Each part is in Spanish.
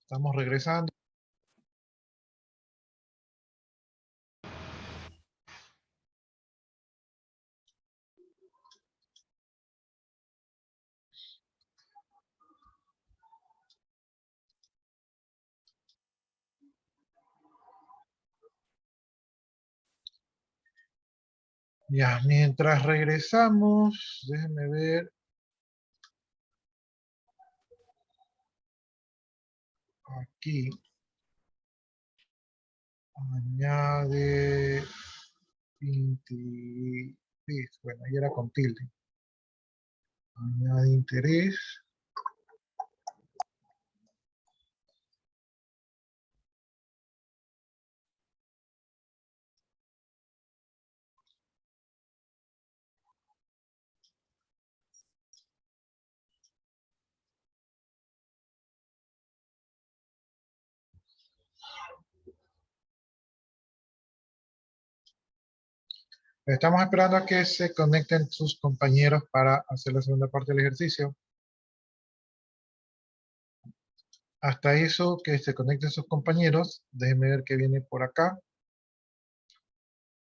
Estamos regresando. Ya, mientras regresamos, déjenme ver aquí. Añade interés. Bueno, ahí era con tilde. Añade interés. Estamos esperando a que se conecten sus compañeros para hacer la segunda parte del ejercicio. Hasta eso, que se conecten sus compañeros. Déjenme ver qué viene por acá.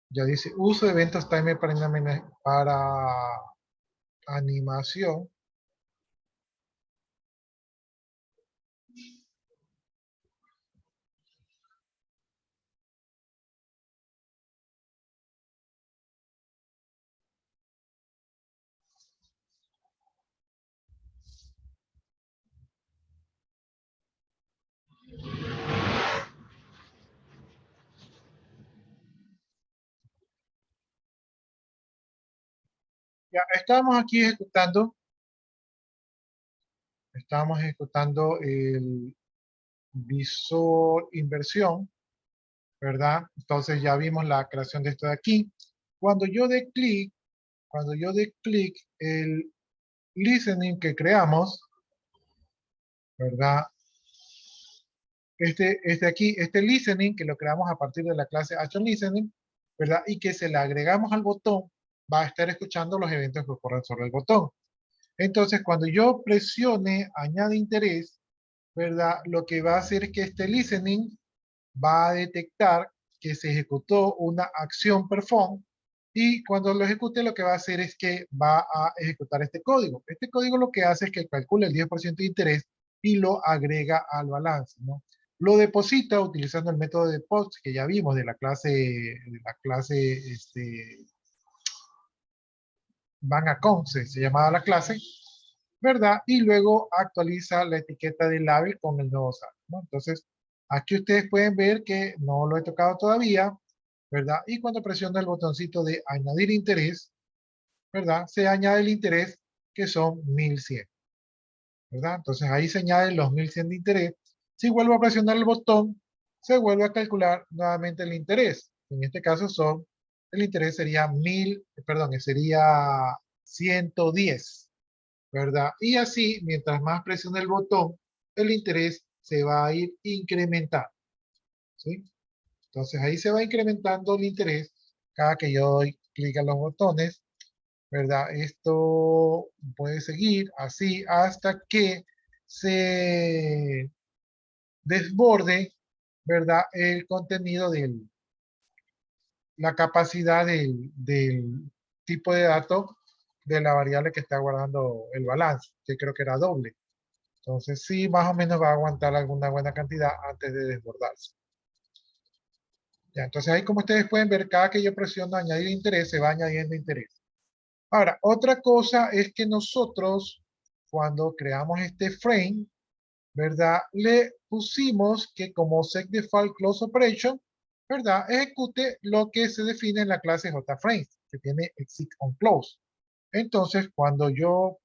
Ya dice, uso de eventos timer para animación. Ya, estamos ejecutando el visor inversión, ¿verdad? Entonces ya vimos la creación de esto de aquí. Cuando yo dé clic, el listening que creamos, ¿verdad? Este listening que lo creamos a partir de la clase Action Listening, ¿verdad? Y que se le agregamos al botón, va a estar escuchando los eventos que ocurren sobre el botón. Entonces, cuando yo presione añade interés, ¿verdad? Lo que va a hacer es que este listening va a detectar que se ejecutó una acción perform y cuando lo ejecute lo que va a hacer es que va a ejecutar este código. Este código lo que hace es que calcula el 10% de interés y lo agrega al balance, ¿no? Lo deposita utilizando el método de post que ya vimos de la clase van a conce, se llamaba la clase, ¿verdad? Y luego actualiza la etiqueta de label con el nuevo saldo, ¿no? Entonces, aquí ustedes pueden ver que no lo he tocado todavía, ¿verdad? Y cuando presiono el botoncito de añadir interés, ¿verdad? Se añade el interés que son 1100, ¿verdad? Entonces ahí se añaden los 1100 de interés. Si vuelvo a presionar el botón, se vuelve a calcular nuevamente el interés. En este caso el interés sería sería 110, ¿verdad? Y así, mientras más presione el botón, el interés se va a ir incrementando, ¿sí? Entonces ahí se va incrementando el interés cada que yo doy clic a los botones, ¿verdad? Esto puede seguir así hasta que se desborde, ¿verdad? El contenido la capacidad del tipo de datos de la variable que está guardando el balance, que creo que era doble. Entonces sí, más o menos va a aguantar alguna buena cantidad antes de desbordarse. Ya, entonces ahí como ustedes pueden ver, cada que yo presiono añadir interés, se va añadiendo interés. Ahora, otra cosa es que nosotros, cuando creamos este frame, ¿verdad? Le pusimos que como setDefault close operation, ¿verdad? Ejecute lo que se define en la clase JFrame, que tiene exit on close. Entonces, cuando yo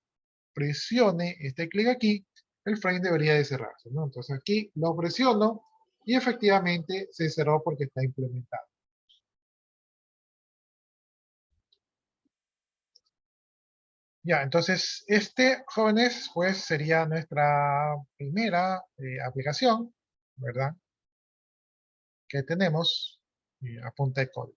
presione este clic aquí, el frame debería de cerrarse, ¿no? Entonces aquí lo presiono y efectivamente se cerró porque está implementado. Ya, entonces jóvenes, pues sería nuestra primera aplicación, ¿verdad? Que tenemos a punta de código.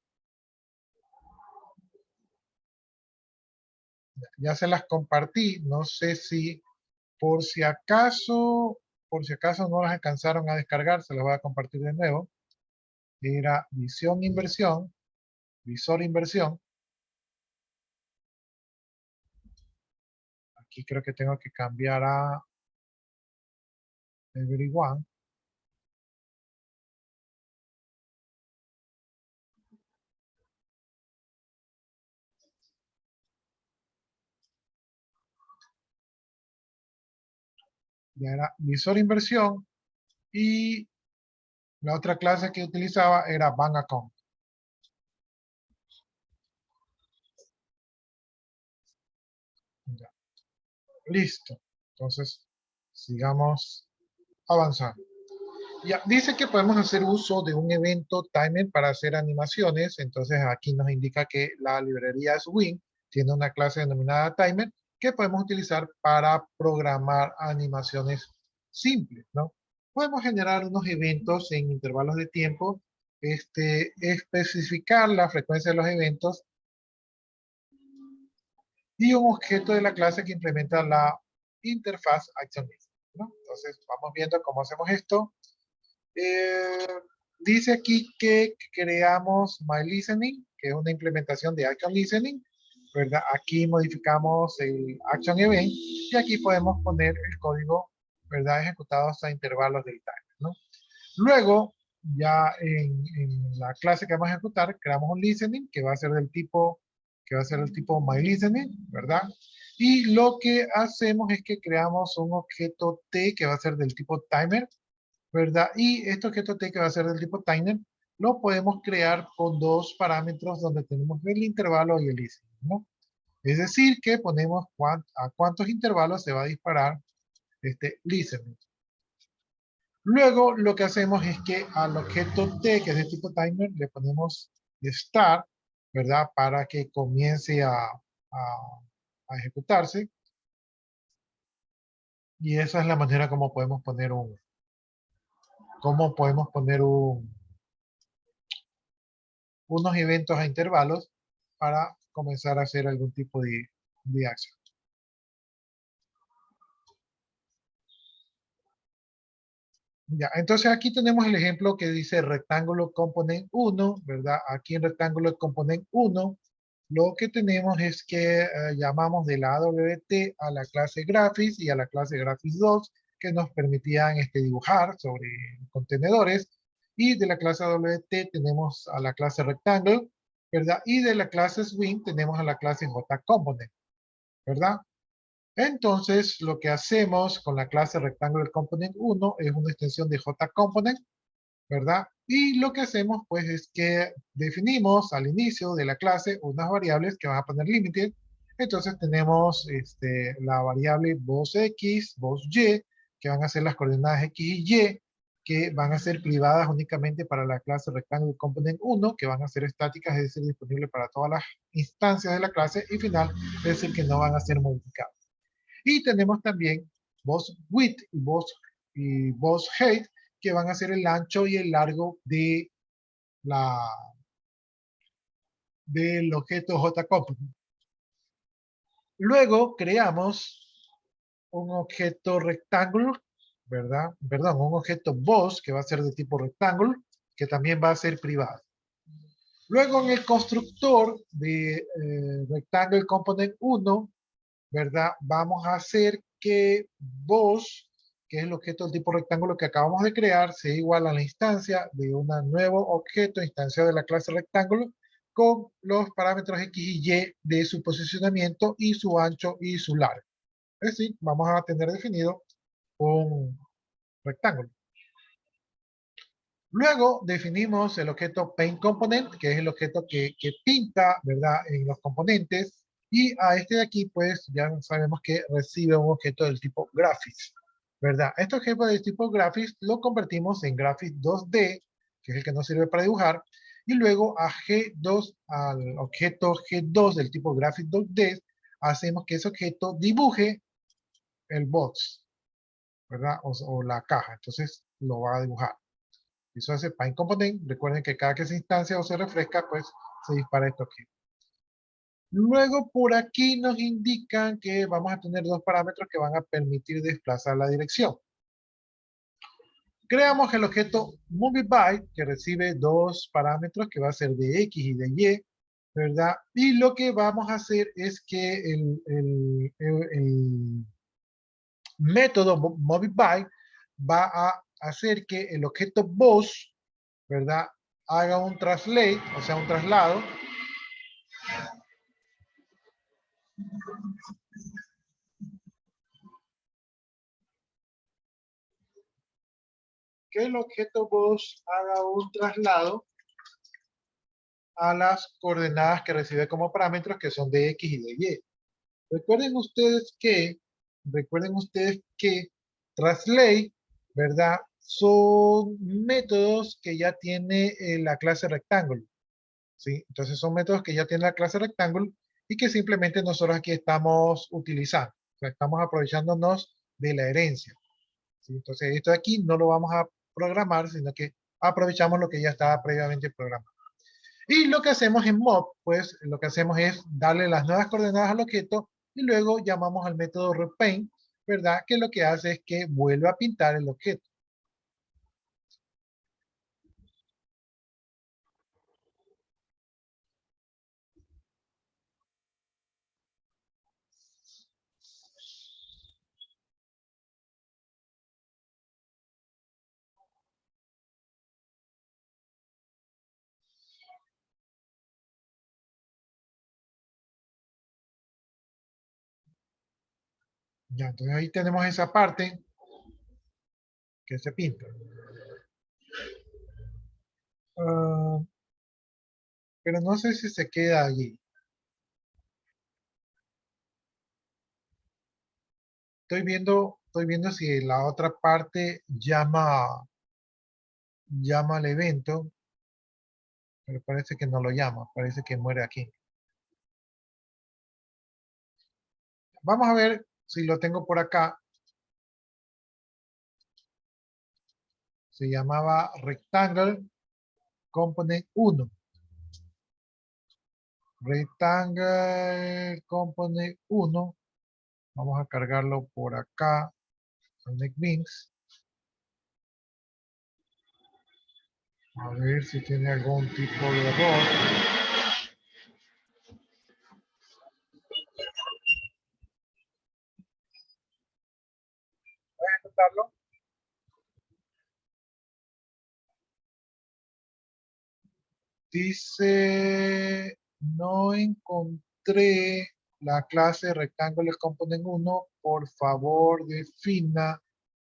Ya se las compartí, no sé si por si acaso no las alcanzaron a descargar, se las voy a compartir de nuevo. Era visión inversión, visor inversión. Aquí creo que tengo que cambiar a everyone. Ya era visor inversión y la otra clase que utilizaba era bank account. Ya. Listo. Entonces, sigamos avanzando. Ya, dice que podemos hacer uso de un evento timer para hacer animaciones. Entonces, aquí nos indica que la librería Swing tiene una clase denominada timer que podemos utilizar para programar animaciones simples, ¿no? Podemos generar unos eventos en intervalos de tiempo, especificar la frecuencia de los eventos y un objeto de la clase que implementa la interfaz ActionList, ¿no? Entonces, vamos viendo cómo hacemos esto. Eh, Dice aquí que creamos MyListening, que es una implementación de Action Listening, ¿verdad? Aquí modificamos el Action Event y aquí podemos poner el código, ¿verdad? Ejecutado hasta intervalos del timer, ¿no? Luego, ya en la clase que vamos a ejecutar, creamos un listening que va a ser del tipo, que va a ser el tipo MyListening, ¿verdad? Y lo que hacemos es que creamos un objeto T que va a ser del tipo timer, ¿verdad? Y este objeto T que va a ser del tipo timer, lo podemos crear con dos parámetros donde tenemos el intervalo y el listening, ¿no? Es decir, que ponemos a cuántos intervalos se va a disparar este listening. Luego lo que hacemos es que al objeto T, que es de tipo timer, le ponemos start, ¿verdad? Para que comience a ejecutarse. Y esa es la manera como podemos poner unos eventos a intervalos para comenzar a hacer algún tipo de acción. Ya, entonces aquí tenemos el ejemplo que dice rectángulo component 1, ¿verdad? Aquí en rectángulo component 1, lo que tenemos es que llamamos de la AWT a la clase Graphics y a la clase Graphics 2, que nos permitían dibujar sobre contenedores. Y de la clase AWT tenemos a la clase Rectangle, ¿verdad? Y de la clase Swing tenemos a la clase JComponent, ¿verdad? Entonces, lo que hacemos con la clase Rectangular Component 1 es una extensión de JComponent, ¿verdad? Y lo que hacemos, pues, es que definimos al inicio de la clase unas variables que van a poner límite. Entonces, tenemos la variable voz_x, voz_y, que van a ser las coordenadas x y y, que van a ser privadas únicamente para la clase Rectangular Component 1, que van a ser estáticas, es decir, disponibles para todas las instancias de la clase, y final, es decir, que no van a ser modificadas. Y tenemos también voz width y voz height, que van a ser el ancho y el largo la, del objeto JComponent. Luego creamos un objeto rectángulo, ¿verdad? Perdón, un objeto voz que va a ser de tipo rectángulo, que también va a ser privado. Luego en el constructor de Rectangle Component 1, ¿verdad? Vamos a hacer que voz, que es el objeto del tipo rectángulo que acabamos de crear, sea igual a la instancia de un nuevo objeto, instancia de la clase rectángulo, con los parámetros x y y de su posicionamiento y su ancho y su largo. Es decir, vamos a tener definido un rectángulo. Luego definimos el objeto Paint Component, que es el objeto que pinta, ¿verdad?, en los componentes. Y a este de aquí, pues, ya sabemos que recibe un objeto del tipo Graphics, ¿verdad? Este objeto del tipo Graphics lo convertimos en Graphics 2D, que es el que nos sirve para dibujar. Y luego a G2, al objeto G2 del tipo Graphics 2D, hacemos que ese objeto dibuje el box, ¿verdad? O la caja. Entonces, lo va a dibujar. Eso hace Paint Component. Recuerden que cada que se instancia o se refresca, pues se dispara este objeto. Luego por aquí nos indican que vamos a tener dos parámetros que van a permitir desplazar la dirección. Creamos el objeto MovieByte que recibe dos parámetros que va a ser de X y de Y, ¿verdad? Y lo que vamos a hacer es que el método MovieByte va a hacer que el objeto boss, ¿verdad? Haga un translate, o sea, un traslado. Que el objeto boss haga un traslado a las coordenadas que recibe como parámetros que son de X y de Y. Recuerden ustedes que translate, ¿verdad? Son métodos que ya tiene la clase rectángulo, ¿sí? Entonces son métodos que ya tiene la clase rectángulo y que simplemente nosotros aquí estamos utilizando. O sea, estamos aprovechándonos de la herencia, ¿sí? Entonces esto de aquí no lo vamos a programar, sino que aprovechamos lo que ya estaba previamente programado. Y lo que hacemos en mob, pues lo que hacemos es darle las nuevas coordenadas al objeto y luego llamamos al método repaint, ¿verdad? Que lo que hace es que vuelve a pintar el objeto. Ya, entonces ahí tenemos esa parte que se pinta. Ah, pero no sé si se queda allí. Estoy viendo si la otra parte llama al evento, pero parece que no lo llama, parece que muere aquí. Vamos a ver si lo tengo por acá. Se llamaba Rectangle Component 1. Rectangle Component 1. Vamos a cargarlo por acá. Al NetBeans. A ver si tiene algún tipo de error. Voy a intentarlo. Dice, no encontré la clase Rectangle Component 1. Por favor, defina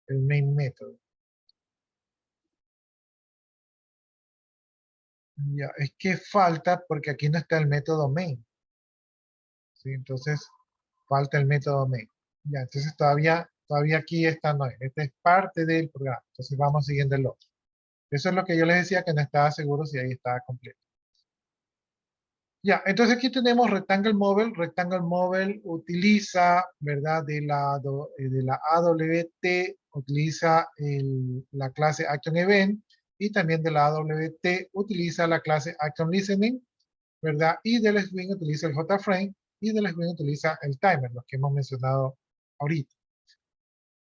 el main method. Ya, es que falta porque aquí no está el método main. ¿Sí? Entonces, falta el método main. Ya, entonces todavía aquí esta no es. Esta es parte del programa. Entonces vamos siguiendo el otro. Eso es lo que yo les decía que no estaba seguro si ahí estaba completo. Ya, entonces aquí tenemos Rectangle Model. Rectangle Model utiliza, ¿verdad? De la AWT utiliza la clase Action Event y también de la AWT utiliza la clase Action Listening, ¿verdad? Y del Swing utiliza el JFrame y del Swing utiliza el Timer, los que hemos mencionado ahorita.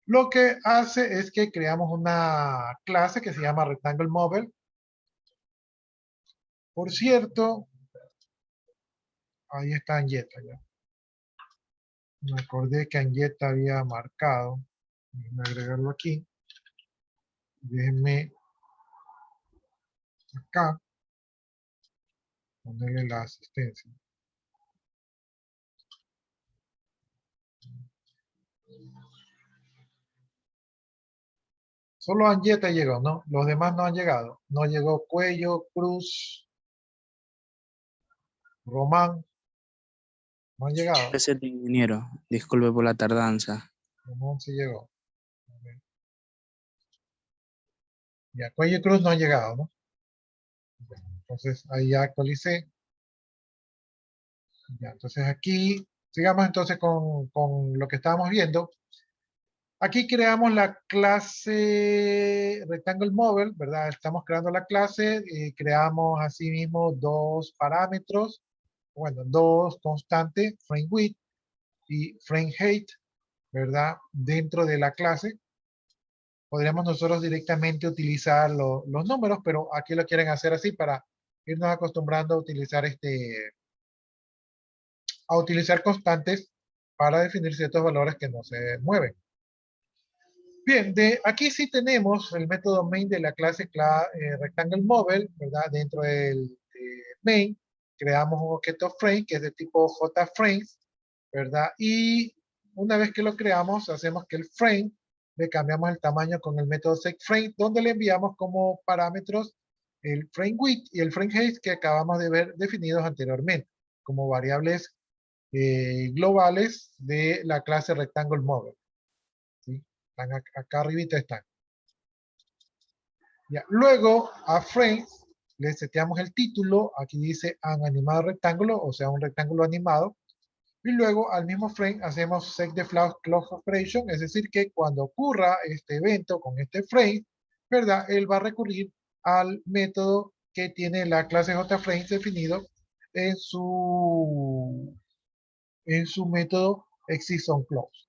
Lo que hace es que creamos una clase que se llama Rectangle Model. Por cierto, ahí está Angeta ya. Me acordé que Angeta había marcado. Déjenme agregarlo aquí. Déjenme acá ponerle la asistencia. Solo Angeta llegó, ¿no? Los demás no han llegado. No llegó Cuello, Cruz, Román. No han llegado. Presente, ingeniero. Disculpe por la tardanza. Román sí llegó. Ya, Cuello y Cruz no han llegado, ¿no? Entonces ahí ya actualicé. Ya, entonces aquí, sigamos entonces con lo que estábamos viendo. Aquí creamos la clase Rectangle Model, ¿verdad? Estamos creando la clase y creamos asimismo dos parámetros, bueno, dos constantes, frame width y frame height, ¿verdad? Dentro de la clase. Podríamos nosotros directamente utilizar los números, pero aquí lo quieren hacer así para irnos acostumbrando a utilizar constantes para definir ciertos valores que no se mueven. Bien, de aquí sí tenemos el método main de la clase rectangle model, ¿verdad? Dentro del main creamos un objeto frame que es de tipo JFrames, ¿verdad? Y una vez que lo creamos, hacemos que el frame le cambiamos el tamaño con el método setFrame, donde le enviamos como parámetros el frame width y el frame height que acabamos de ver definidos anteriormente, como variables globales de la clase rectangle model. ¿Sí? Están acá arribita están. Ya. Luego a frames le seteamos el título, aquí dice an animado rectángulo, o sea un rectángulo animado. Y luego al mismo frame hacemos set the clock operation, es decir que cuando ocurra este evento con este frame, ¿verdad? Él va a recurrir al método que tiene la clase JFrames definido en su método exisOnClose,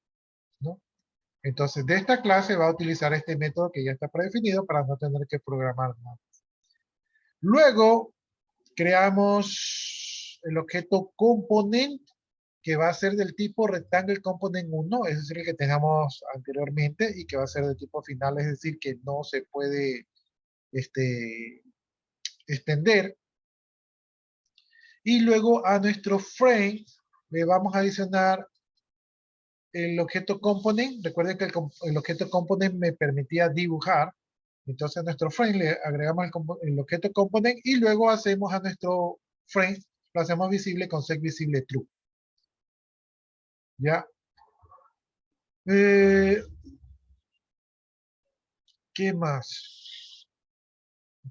¿no? Entonces, de esta clase va a utilizar este método que ya está predefinido para no tener que programar nada. Luego, creamos el objeto component que va a ser del tipo rectangle component 1, es decir, el que teníamos anteriormente y que va a ser de tipo final, es decir, que no se puede extender. Y luego a nuestro frame le vamos a adicionar el objeto component. Recuerden que el objeto component me permitía dibujar. Entonces a nuestro frame le agregamos el objeto component y luego hacemos a nuestro frame, lo hacemos visible con setVisible true. ¿Ya? ¿Qué más?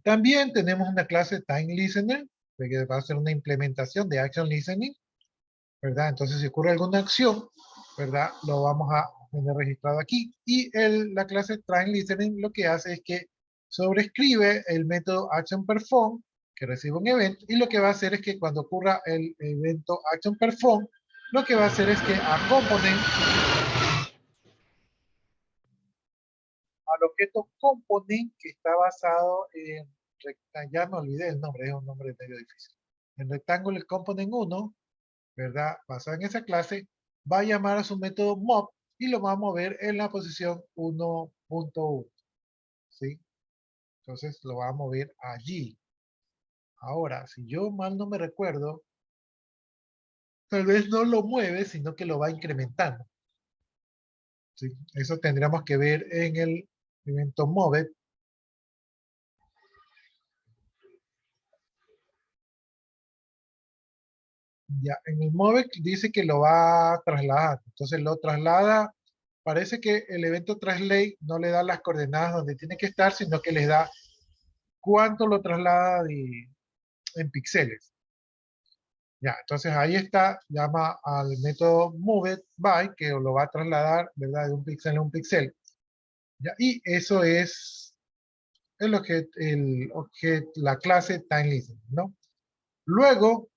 También tenemos una clase Time Listener, que va a ser una implementación de Action Listening, ¿verdad? Entonces, si ocurre alguna acción, ¿verdad? Lo vamos a tener registrado aquí. Y la clase Time Listening lo que hace es que sobrescribe el método ActionPerform, que recibe un evento, y lo que va a hacer es que cuando ocurra el evento ActionPerform, lo que va a hacer es que a component, al objeto component que está basado en, ya me olvidé el nombre, es un nombre medio difícil. En rectángulo component 1, ¿verdad? Basado en esa clase, va a llamar a su método mob y lo va a mover en la posición 1.1, ¿sí? Entonces lo va a mover allí. Ahora, si yo mal no me recuerdo, tal vez no lo mueve, sino que lo va incrementando. ¿Sí? Eso tendríamos que ver en el evento move. Ya, en el move dice que lo va a trasladar. Entonces lo traslada. Parece que el evento translate no le da las coordenadas donde tiene que estar, sino que les da cuánto lo traslada en píxeles. Ya, entonces ahí está, llama al método moveBy, que lo va a trasladar, ¿verdad? De un píxel a un píxel. Ya, y eso es la clase TimeListening, ¿no? Luego,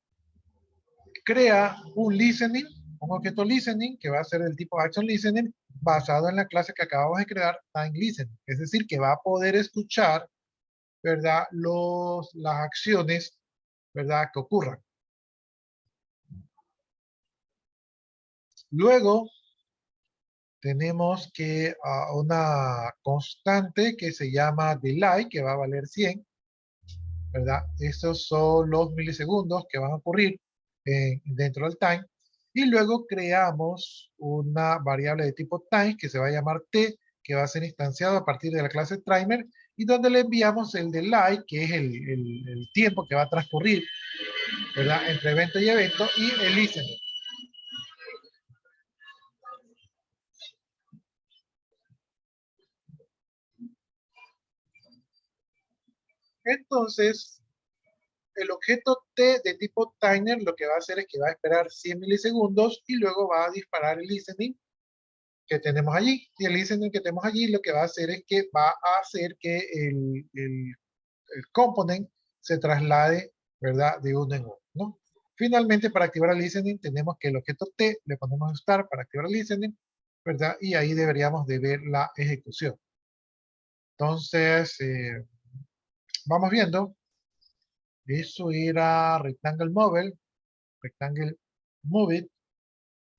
crea un listening, un objeto listening, que va a ser del tipo ActionListening, basado en la clase que acabamos de crear, TimeListening. Es decir, que va a poder escuchar, ¿verdad? Las acciones, ¿verdad? Que ocurran. Luego tenemos que una constante que se llama delay, que va a valer 100, ¿verdad? Estos son los milisegundos que van a ocurrir dentro del time. Y luego creamos una variable de tipo time que se va a llamar t, que va a ser instanciado a partir de la clase timer, y donde le enviamos el delay, que es el tiempo que va a transcurrir, ¿verdad? Entre evento y evento, y el listening. Entonces, el objeto T de tipo timer lo que va a hacer es que va a esperar 100 milisegundos y luego va a disparar el listening que tenemos allí. Y el listening que tenemos allí lo que va a hacer es que va a hacer que el component se traslade, ¿verdad? De uno en uno, ¿no? Finalmente, para activar el listening, tenemos que el objeto T le ponemos start para activar el listening, ¿verdad? Y ahí deberíamos de ver la ejecución. Entonces, vamos viendo. Eso era Rectangle Mobile, Rectangle Move It.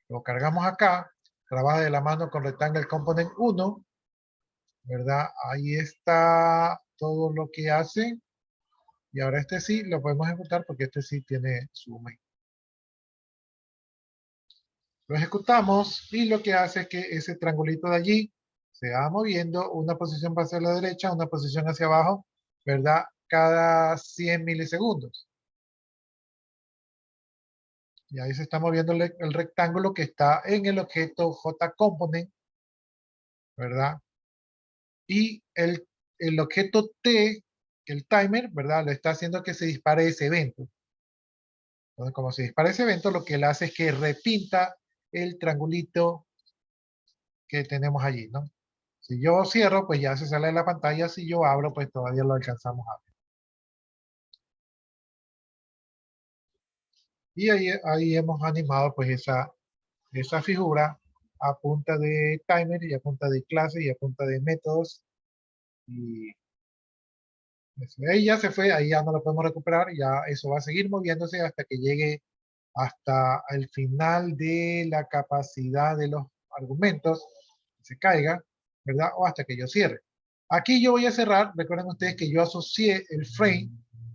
Lo cargamos acá, trabaja de la mano con Rectangle Component 1, ¿verdad? Ahí está todo lo que hace. Y ahora este sí lo podemos ejecutar porque este sí tiene su main. Lo ejecutamos y lo que hace es que ese triangulito de allí se va moviendo, una posición hacia la derecha, una posición hacia abajo, ¿verdad? Cada 100 milisegundos. Y ahí se está moviendo el rectángulo que está en el objeto JComponent, ¿verdad? Y el objeto T, el timer, ¿verdad? Lo está haciendo que se dispare ese evento. Entonces, como se dispara ese evento, lo que él hace es que repinta el triangulito que tenemos allí, ¿no? Si yo cierro, pues ya se sale de la pantalla. Si yo abro, pues todavía lo alcanzamos a ver. Y ahí hemos animado pues esa figura a punta de timer y a punta de clase y a punta de métodos. Y ahí ya se fue, ahí ya no lo podemos recuperar. Ya eso va a seguir moviéndose hasta que llegue hasta el final de la capacidad de los argumentos, se caiga, ¿verdad? O hasta que yo cierre. Aquí yo voy a cerrar, recuerden ustedes que yo asocié el frame,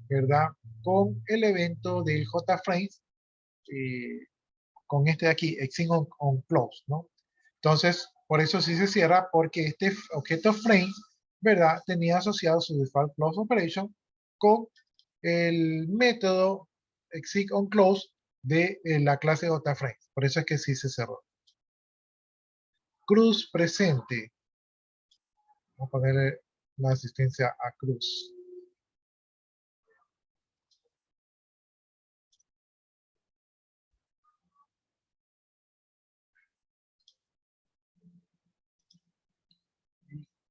¿verdad? Con el evento del JFrames, con este de aquí, Exit on Close, ¿no? Entonces, por eso sí se cierra, porque este objeto frame, ¿verdad? Tenía asociado su default close operation con el método Exit on Close de la clase JFrame. Por eso es que sí se cerró. Cruz presente. Vamos a ponerle la asistencia a Cruz.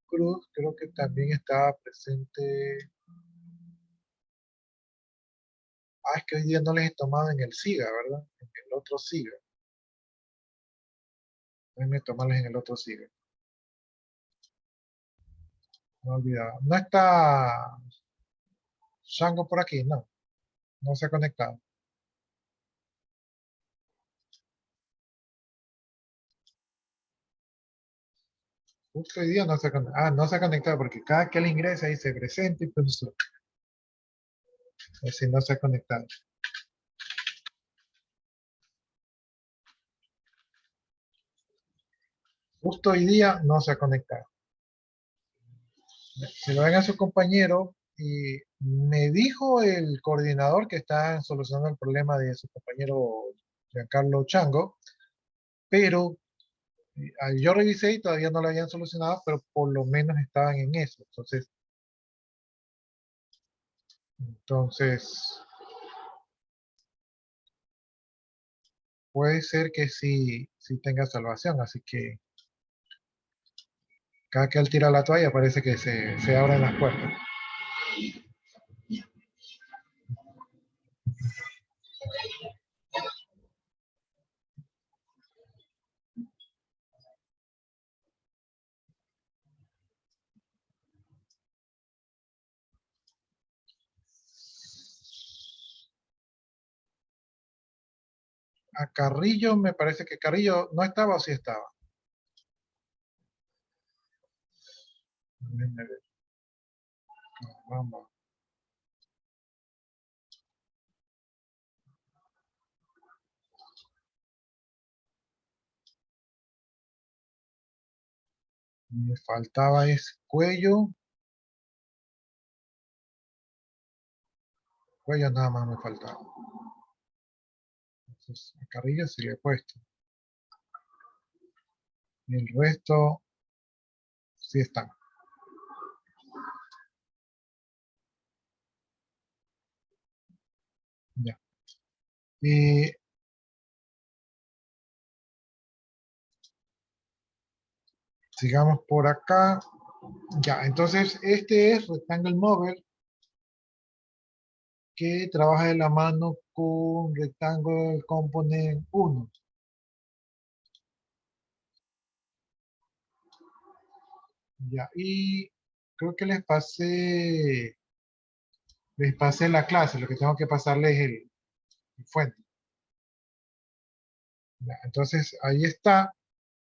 Cruz creo que también estaba presente. Ah, es que hoy día no les he tomado en el SIGA, ¿verdad? En el otro SIGA. Déjenme tomarles en el otro SIGA. No olvidaba. No está Shango por aquí, no. No se ha conectado. Justo hoy día no se ha conectado. Ah, no se ha conectado porque cada que él ingresa dice presente y profesor. Así no se ha conectado. Justo hoy día no se ha conectado. Se lo ven a su compañero y me dijo el coordinador que está solucionando el problema de su compañero Giancarlo Chango, pero yo revisé y todavía no lo habían solucionado, pero por lo menos estaban en eso. Entonces puede ser que sí tenga salvación, así que cada que él tira la toalla parece que se abren las puertas. A Carrillo me parece que Carrillo no estaba o sí estaba. Déjenme ver. Vamos. Me faltaba ese cuello. Cuello nada más me faltaba. Entonces, a Carrillo sí le he puesto. Y el resto sí están. Ya. Y sigamos por acá. Ya, entonces este es Rectangle Mover que trabaja de la mano con rectangle component 1. Ya, y creo que les pasé la clase, lo que tengo que pasarles es el fuente. Ya, entonces ahí está,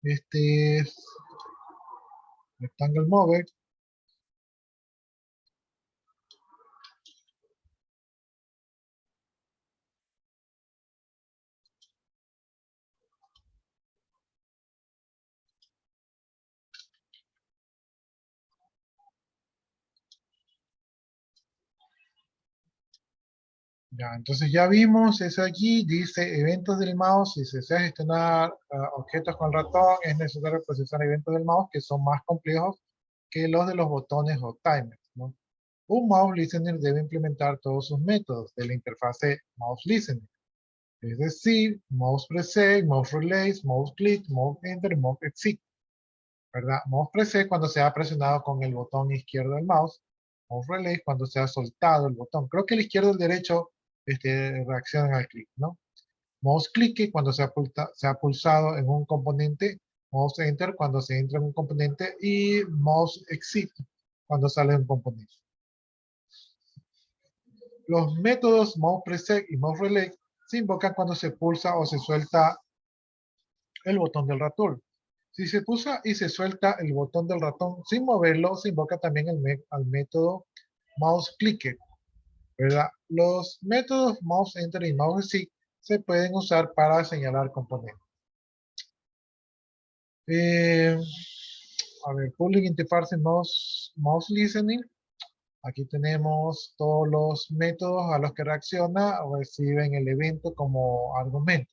este es rectangle mover. Ya, entonces ya vimos eso aquí, dice eventos del mouse, si se desea gestionar objetos con ratón, es necesario procesar eventos del mouse que son más complejos que los de los botones o timers, ¿no? Un mouse listener debe implementar todos sus métodos de la interfase mouse listener, es decir, mouse preset, mouse release, mouse click, mouse enter, mouse exit, ¿verdad? Mouse preset cuando se ha presionado con el botón izquierdo del mouse, mouse release cuando se ha soltado el botón. Creo que el izquierdo y el derecho reaccionan al clic, ¿no? Mouse click cuando se ha pulsado en un componente, mouse enter cuando se entra en un componente y mouse exit cuando sale de un componente. Los métodos mouse preset y mouse release se invocan cuando se pulsa o se suelta el botón del ratón. Si se pulsa y se suelta el botón del ratón sin moverlo, se invoca también al método mouse clicker, ¿verdad? Los métodos mouse enter y mouse exit se pueden usar para señalar componentes. Eh, a ver, public interface mouse listening. Aquí tenemos todos los métodos a los que reacciona o reciben el evento como argumento.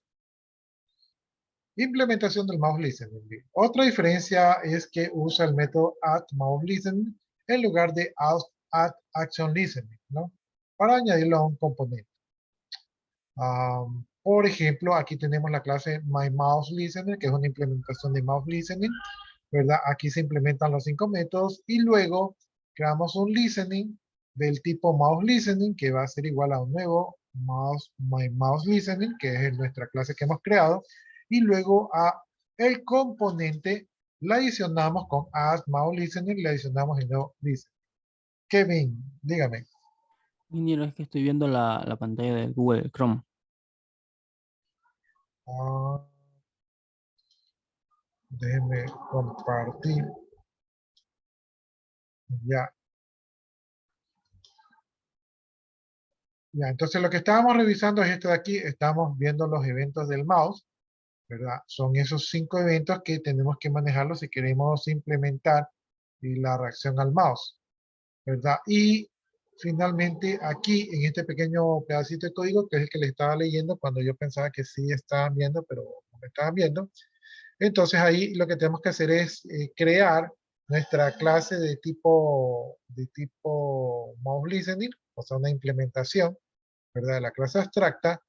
Implementación del mouse listening. Otra diferencia es que usa el método add mouse listening en lugar de add action listening, ¿no? Para añadirlo a un componente. Por ejemplo, aquí tenemos la clase My Mouse Listener, que es una implementación de mouse listening, ¿verdad? Aquí se implementan los 5 métodos y luego creamos un listening del tipo mouse listening, que va a ser igual a un nuevo My Mouse Listening, que es nuestra clase que hemos creado, y luego a el componente la adicionamos con add mouse listening, le adicionamos el nuevo listening. Kevin, dígame. Ingeniero, es que estoy viendo la pantalla de Google Chrome. Ah, déjenme compartir. Ya, ya. Entonces lo que estábamos revisando es esto de aquí. Estamos viendo los eventos del mouse, ¿verdad? Son esos 5 eventos que tenemos que manejarlos si queremos implementar la reacción al mouse, ¿verdad? Y finalmente aquí en este pequeño pedacito de código, que es el que les estaba leyendo cuando yo pensaba que sí estaban viendo, pero no me estaban viendo. Entonces ahí lo que tenemos que hacer es crear nuestra clase de tipo mouse listening, o sea, una implementación, ¿verdad? De la clase abstracta.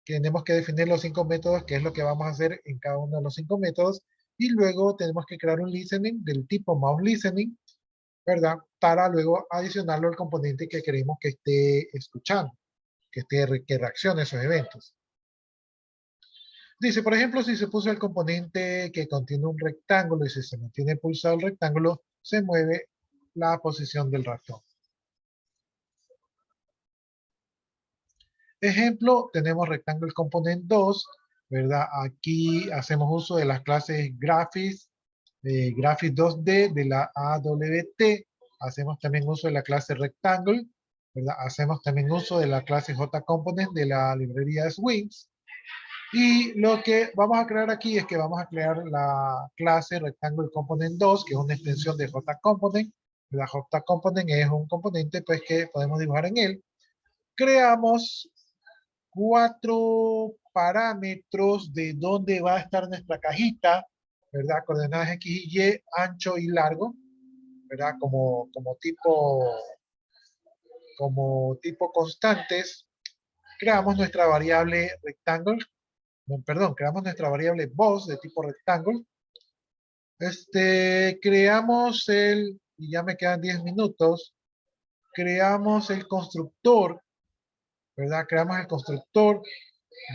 Tenemos que definir los 5 métodos, que es lo que vamos a hacer en cada uno de los 5 métodos, y luego tenemos que crear un listening del tipo mouse listening, ¿verdad? Para luego adicionarlo al componente que queremos que esté escuchando, que reaccione a esos eventos. Dice, por ejemplo, si se puso el componente que contiene un rectángulo y si se mantiene pulsado el rectángulo, se mueve la posición del ratón. Ejemplo, tenemos rectangle component 2, ¿verdad? Aquí hacemos uso de las clases Graphics, Graphics 2D de la AWT. Hacemos también uso de la clase Rectangle, ¿verdad? Hacemos también uso de la clase JComponent de la librería Swings. Y lo que vamos a crear aquí es que vamos a crear la clase Rectangle Component 2, que es una extensión de JComponent. La JComponent es un componente pues, que podemos dibujar en él. Creamos 4 parámetros de dónde va a estar nuestra cajita, ¿verdad? Coordenadas X y Y, ancho y largo, ¿verdad? Como tipo constantes. Creamos nuestra variable rectangle, perdón, creamos nuestra variable boss de tipo rectangle. Creamos y ya me quedan 10 minutos, creamos el constructor, ¿verdad? Creamos el constructor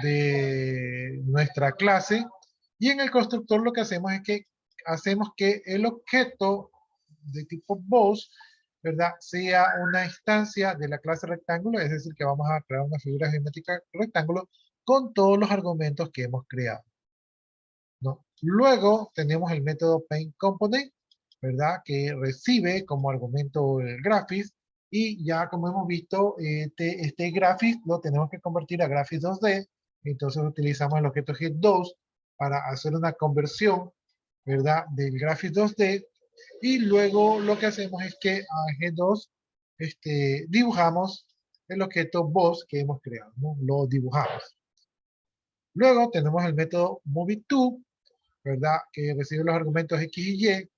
de nuestra clase y en el constructor lo que hacemos es que hacemos que el objeto de tipo boss, ¿verdad? Sea una instancia de la clase rectángulo, es decir, que vamos a crear una figura geométrica rectángulo con todos los argumentos que hemos creado, ¿no? Luego tenemos el método paintComponent, ¿verdad? Que recibe como argumento el graphics y ya como hemos visto, este graphics lo tenemos que convertir a graphics 2D. Entonces utilizamos el objeto G2 para hacer una conversión, ¿verdad? Del graphics 2D. Y luego lo que hacemos es que a G2 dibujamos el objeto boss que hemos creado, ¿no? Lo dibujamos. Luego tenemos el método MovieTo, ¿verdad? Que recibe los argumentos X y Y.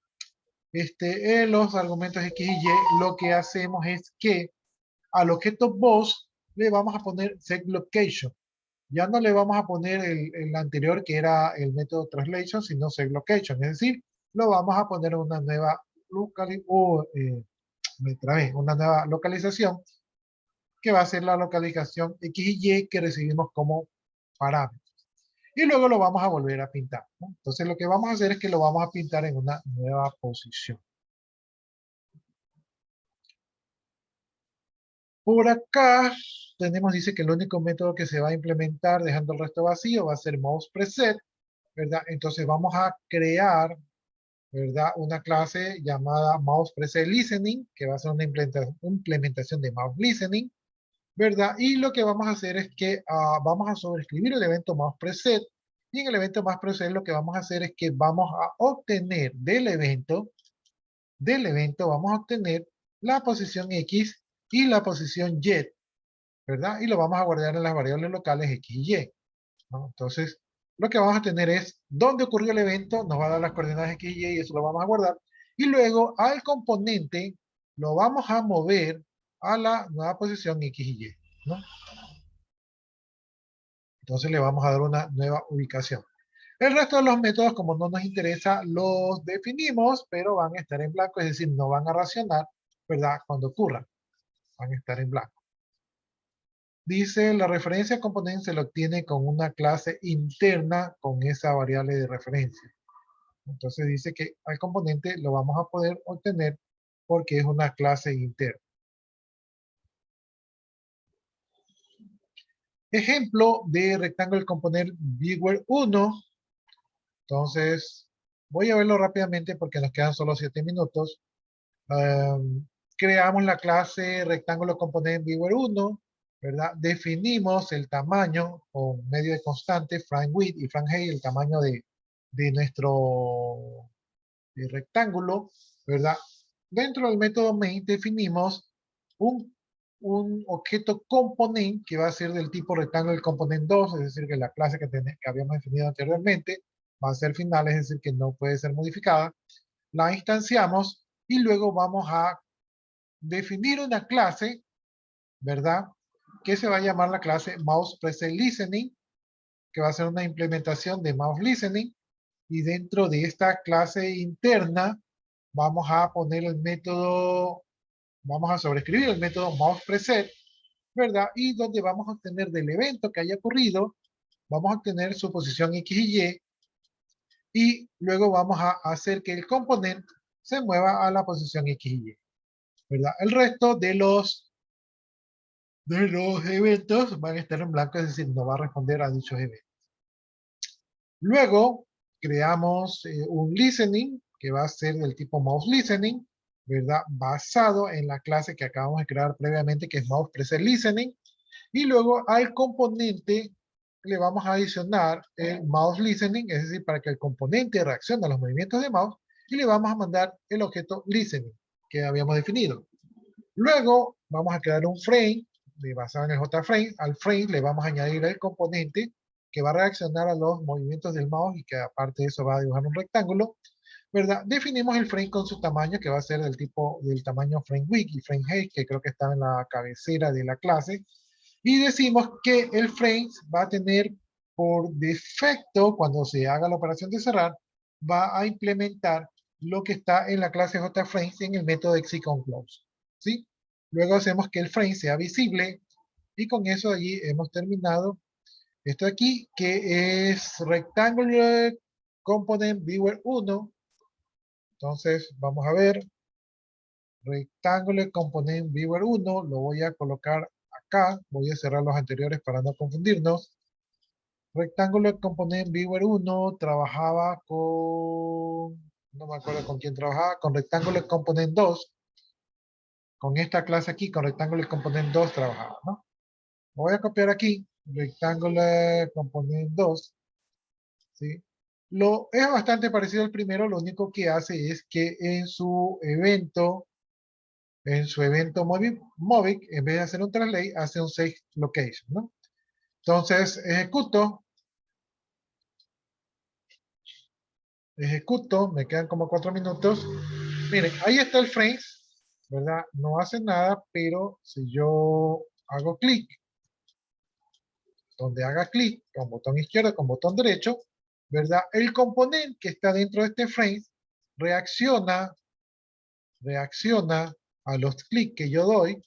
En los argumentos X y Y lo que hacemos es que al objeto boss le vamos a poner setLocation. Ya no le vamos a poner el anterior que era el método translation, sino setLocation. Es decir, lo vamos a poner una nueva una nueva localización que va a ser la localización X y Y que recibimos como parámetro. Y luego lo vamos a volver a pintar, ¿no? Entonces lo que vamos a hacer es que lo vamos a pintar en una nueva posición. Por acá tenemos, dice que el único método que se va a implementar dejando el resto vacío va a ser mouse preset, ¿verdad? Entonces vamos a crear, ¿verdad? Una clase llamada mouse preset listening, que va a ser una implementación de mouse listening, ¿verdad? Y lo que vamos a hacer es que vamos a sobreescribir el evento mouse preset, y en el evento mouse preset lo que vamos a hacer es que vamos a obtener del evento vamos a obtener la posición X y la posición Y, ¿verdad? Y lo vamos a guardar en las variables locales X y Y, ¿no? Entonces, lo que vamos a tener es dónde ocurrió el evento, nos va a dar las coordenadas X y Y y eso lo vamos a guardar. Y luego al componente lo vamos a mover a la nueva posición X y Y, ¿no? Entonces le vamos a dar una nueva ubicación. El resto de los métodos, como no nos interesa, los definimos, pero van a estar en blanco, es decir, no van a racionar, ¿verdad? Cuando ocurran, van a estar en blanco. Dice, la referencia a componente se lo obtiene con una clase interna con esa variable de referencia. Entonces dice que al componente lo vamos a poder obtener porque es una clase interna. Ejemplo de rectángulo componer viewer 1. Entonces, voy a verlo rápidamente porque nos quedan solo 7 minutos. Creamos la clase rectángulo componente viewer 1, ¿verdad? Definimos el tamaño con medio de constante, frame width y frame height, el tamaño de nuestro rectángulo, ¿verdad? Dentro del método main definimos un, objeto component que va a ser del tipo rectángulo component 2, es decir, que la clase que habíamos definido anteriormente va a ser final, es decir, que no puede ser modificada. La instanciamos y luego vamos a definir una clase, ¿verdad? Que se va a llamar la clase mouse preset listening, que va a ser una implementación de mouse listening. Y dentro de esta clase interna vamos a poner el método, vamos a sobreescribir el método mouse preset, ¿verdad? Y donde vamos a obtener del evento que haya ocurrido, vamos a obtener su posición X y Y, y luego vamos a hacer que el componente se mueva a la posición X y Y, ¿verdad? El resto de los eventos van a estar en blanco, es decir, no va a responder a dichos eventos. Luego creamos un listening que va a ser del tipo mouse listening, ¿verdad? Basado en la clase que acabamos de crear previamente, que es mouse preset listening. Y luego al componente le vamos a adicionar el mouse listening, es decir, para que el componente reaccione a los movimientos de mouse, y le vamos a mandar el objeto listening que habíamos definido. Luego vamos a crear un frame basado en el JFrame. Al frame le vamos a añadir el componente que va a reaccionar a los movimientos del mouse y que aparte de eso va a dibujar un rectángulo, ¿verdad? Definimos el frame con su tamaño, que va a ser del tamaño frame width y frame height, que creo que estaba en la cabecera de la clase. Y decimos que el frame va a tener por defecto, cuando se haga la operación de cerrar, va a implementar lo que está en la clase JFrame en el método ExitOnClose, ¿sí? Luego hacemos que el frame sea visible Y con eso allí hemos terminado esto aquí, que es Rectangular Component Viewer 1. Entonces, vamos a ver. Rectangular Component Viewer 1. Lo voy a colocar acá. Voy a cerrar los anteriores para no confundirnos. Rectangular Component Viewer 1 trabajaba con... No me acuerdo con quién trabajaba. Con Rectangular Component 2. Con esta clase aquí, con Rectangular Component 2 trabajaba, ¿no? Lo voy a copiar aquí. Rectangular Component 2. ¿Sí? Es bastante parecido al primero, lo único que hace es que en su evento Movic, en vez de hacer un translate, hace un save location, ¿no? Entonces, ejecuto, me quedan como 4 minutos. Miren, ahí está el frames, ¿verdad? No hace nada, pero si yo hago clic, donde haga clic, con botón izquierdo, con botón derecho, ¿verdad? El componente que está dentro de este frame reacciona a los clics que yo doy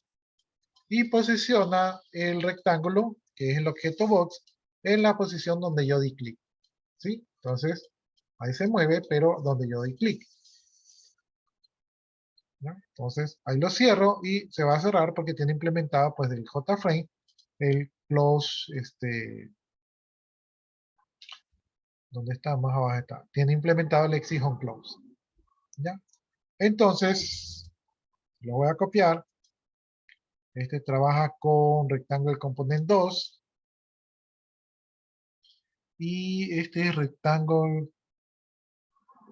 y posiciona el rectángulo, que es el objeto box, en la posición donde yo di clic. ¿Sí? Entonces, ahí se mueve, pero donde yo doy clic. ¿Ya? Entonces, ahí lo cierro y se va a cerrar porque tiene implementado, pues, del JFrame, el close, ¿dónde está? Más abajo está. Tiene implementado el exit on close. ¿Ya? Entonces, lo voy a copiar. Este trabaja con Rectangle Component 2. Y este es Rectangle,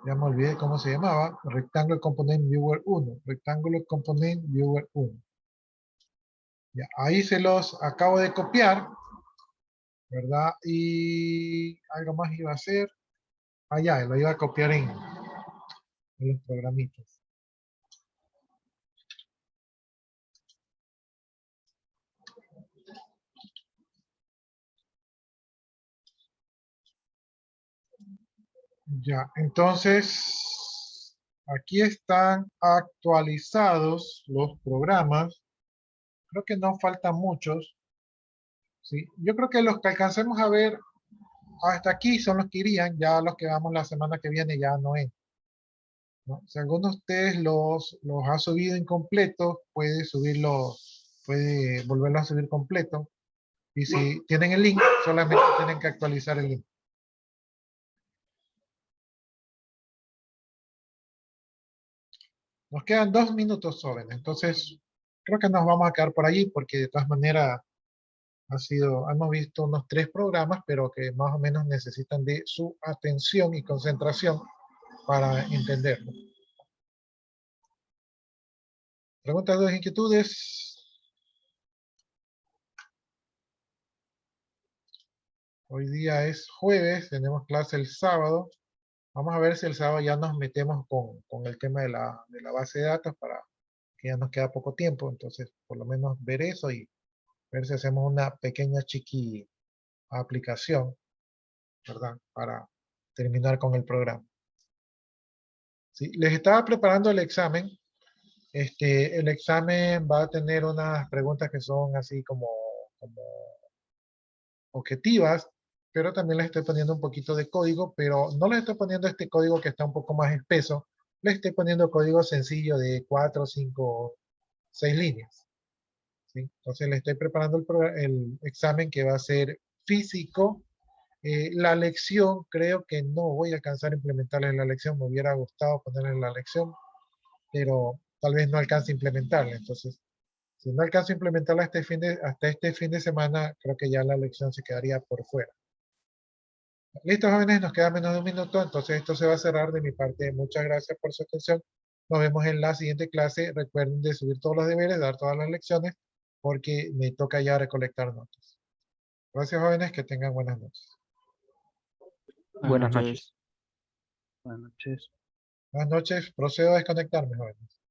ya me olvidé cómo se llamaba. Rectangle Component Viewer 1. Rectangle Component Viewer 1. Ya, ahí se los acabo de copiar, ¿verdad? Y algo más iba a hacer. Ah, ya, lo iba a copiar en los programitas. Ya, entonces, aquí están actualizados los programas. Creo que no faltan muchos. ¿Sí? Yo creo que los que alcancemos a ver hasta aquí son los que irían, ya los que vamos la semana que viene ya no es. ¿No? Si alguno de ustedes los ha subido incompletos, puede volverlos a subir completo. Y si tienen el link, solamente tienen que actualizar el link. Nos quedan 2 minutos, jóvenes. Entonces, creo que nos vamos a quedar por allí porque de todas maneras hemos visto unos 3 programas, pero que más o menos necesitan de su atención y concentración para entenderlo. ¿Preguntas, dudas, inquietudes? Hoy día es jueves, tenemos clase el sábado. Vamos a ver si el sábado ya nos metemos con el tema de la base de datos para que ya nos queda poco tiempo. Entonces, por lo menos ver eso y ver si hacemos una pequeña chiqui aplicación, ¿verdad? Para terminar con el programa. ¿Sí? Les estaba preparando el examen. El examen va a tener unas preguntas que son así como objetivas, pero también les estoy poniendo un poquito de código, pero no les estoy poniendo este código que está un poco más espeso, les estoy poniendo código sencillo de 4, 5, 6 líneas. ¿Sí? Entonces les estoy preparando el examen que va a ser físico. La lección, creo que no voy a alcanzar a implementarla en la lección, me hubiera gustado ponerla en la lección, pero tal vez no alcance a implementarla. Entonces, si no alcanzo a implementarla hasta este fin de semana, creo que ya la lección se quedaría por fuera. Listo, jóvenes, nos queda menos de un minuto, entonces esto se va a cerrar de mi parte. Muchas gracias por su atención. Nos vemos en la siguiente clase. Recuerden de subir todos los deberes, dar todas las lecciones, porque me toca ya recolectar notas. Gracias, jóvenes, que tengan buenas noches. Buenas Buenas noches. noches. Buenas noches. Buenas noches, procedo a desconectarme, jóvenes.